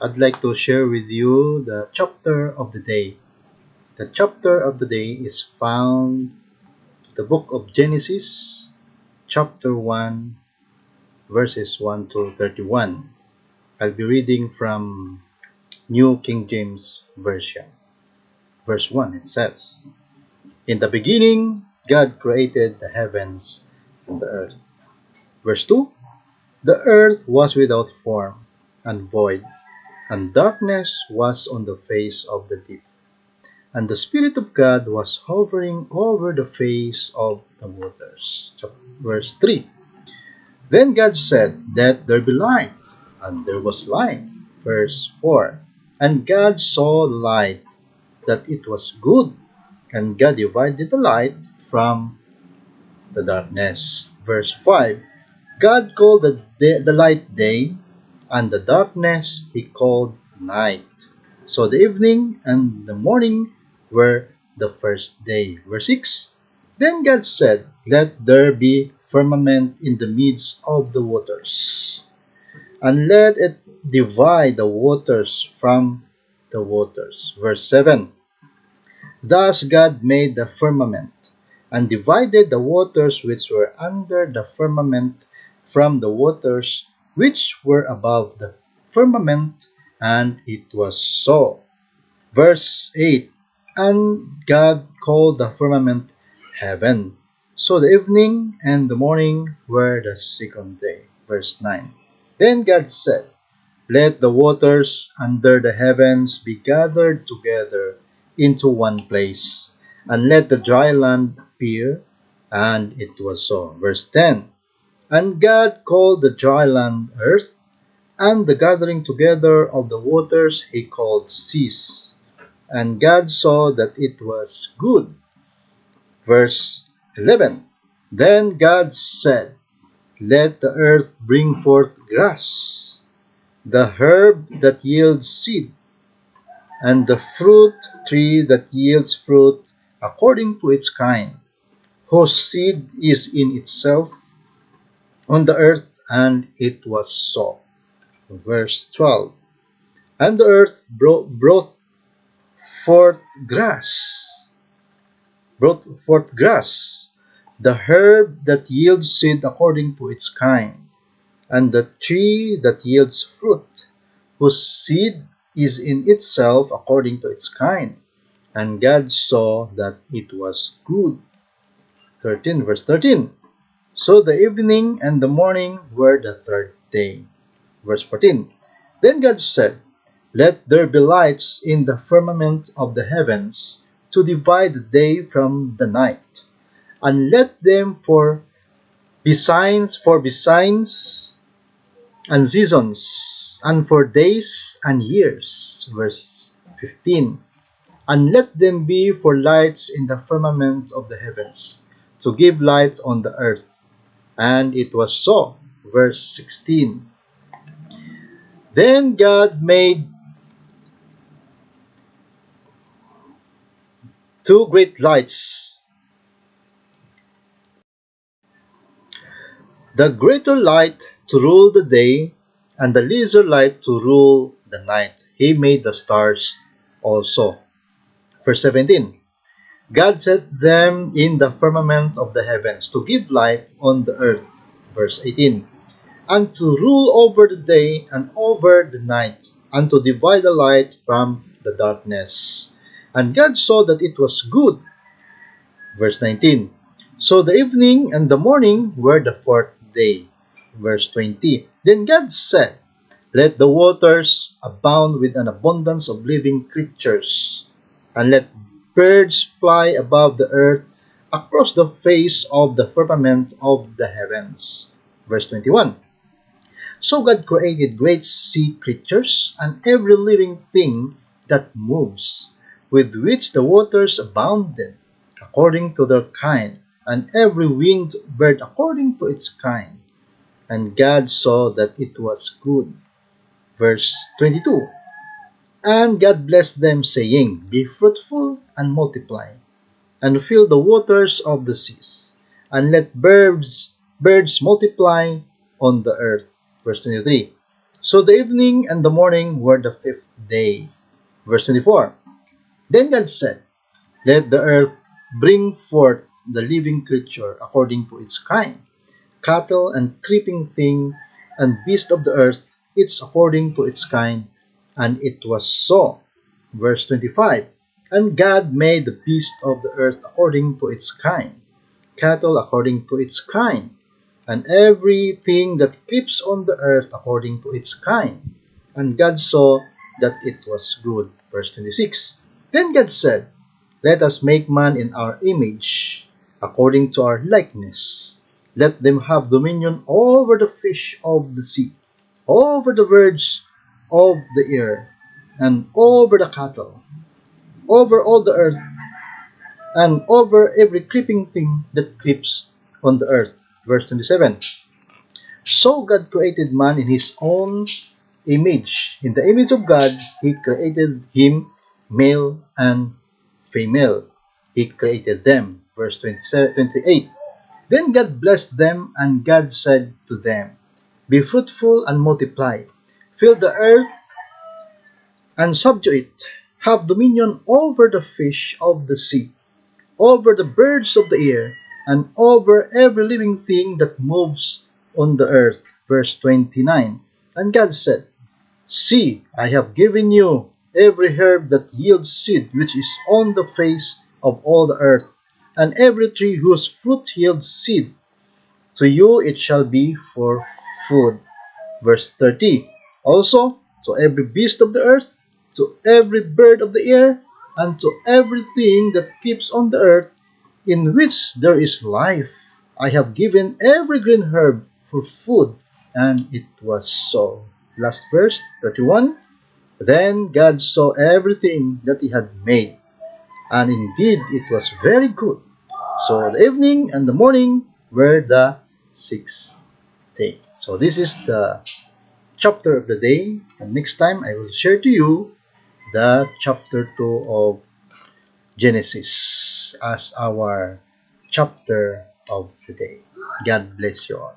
I'd like to share with you the chapter of the day. The chapter of the day is found in the book of Genesis, chapter 1, verses 1 to 31. I'll be reading from New King James Version. Verse 1, it says, "In the beginning, God created the heavens and the earth." Verse 2, "The earth was without form and void, and darkness was on the face of the deep. And the Spirit of God was hovering over the face of the waters." Verse 3, "Then God said, 'Let there be light,' and there was light." Verse 4, "And God saw the light, that it was good, and God divided the light from the darkness." Verse 5, "God called the light day, and the darkness he called night. So the evening and the morning were the first day." Verse 6, "Then God said, 'Let there be firmament in the midst of the waters, and let it divide the waters from the waters.'" Verse 7, "Thus God made the firmament, and divided the waters which were under the firmament from the waters which were above the firmament, and it was so." Verse 8, "And God called the firmament heaven." So the evening and the morning were the second day. Verse 9, "Then God said, 'Let the waters under the heavens be gathered together into one place, and let the dry land appear.' And it was so." Verse 10, "And God called the dry land earth, and the gathering together of the waters he called seas. And God saw that it was good." Verse 11, "Then God said, 'Let the earth bring forth grass, the herb that yields seed, and the fruit tree that yields fruit according to its kind, whose seed is in itself on the earth.' And it was so." Verse 12, "And the earth brought forth grass, the herb that yields seed according to its kind, and the tree that yields fruit, whose seed is in itself according to its kind. And God saw that it was good." 13, verse 13, "So the evening and the morning were the third day." Verse 14, "Then God said, 'Let there be lights in the firmament of the heavens to divide the day from the night, and let them be signs and seasons, and for days and years.' Verse 15, "And let them be for lights in the firmament of the heavens, to give light on the earth.' And it was so." Verse 16, "Then God made two great lights, the greater light to rule the day, and the lesser light to rule the night. He made the stars also." Verse 17, "God set them in the firmament of the heavens to give light on the earth." Verse 18, "And to rule over the day and over the night, and to divide the light from the darkness. And God saw that it was good." Verse 19, "So the evening and the morning were the fourth day." Verse 20, "Then God said, 'Let the waters abound with an abundance of living creatures, and let birds fly above the earth across the face of the firmament of the heavens.'" Verse 21, "So God created great sea creatures and every living thing that moves, with which the waters abounded, according to their kind, and every winged bird according to its kind. And God saw that it was good." Verse 22, "And God blessed them, saying, 'Be fruitful and multiply, and fill the waters of the seas, and let birds multiply on the earth.'" Verse 23, So the evening and the morning were the fifth day. Verse 24. Then God said, let the earth bring forth the living creature according to its kind, cattle and creeping thing, and beast of the earth, each according to its kind. And it was so. Verse 25. And God made the beast of the earth according to its kind, cattle according to its kind, and everything that creeps on the earth according to its kind. And God saw that it was good. Verse 26. Then God said, let us make man in our image, according to our likeness. Let them have dominion over the fish of the sea, over the birds of the air, and over the cattle, over all the earth, and over every creeping thing that creeps on the earth. Verse 27. So God created man in his own image. In the image of God, he created him, male and female. He created them. Verse 27, 28. Then God blessed them, and God said to them, be fruitful and multiply. Fill the earth and subdue it. Have dominion over the fish of the sea, over the birds of the air, and over every living thing that moves on the earth. Verse 29. And God said, see, I have given you every herb that yields seed which is on the face of all the earth, and every tree whose fruit yields seed. To you it shall be for food. Verse 30. Also, to every beast of the earth, to every bird of the air, and to everything that creeps on the earth, in which there is life, I have given every green herb for food. And it was so. Last verse, 31. Then God saw everything that he had made, and indeed it was very good. So the evening and the morning were the sixth day. So this is the chapter of the day, and next time I will share to you the chapter 2 of Genesis as our chapter of the day. God bless you all.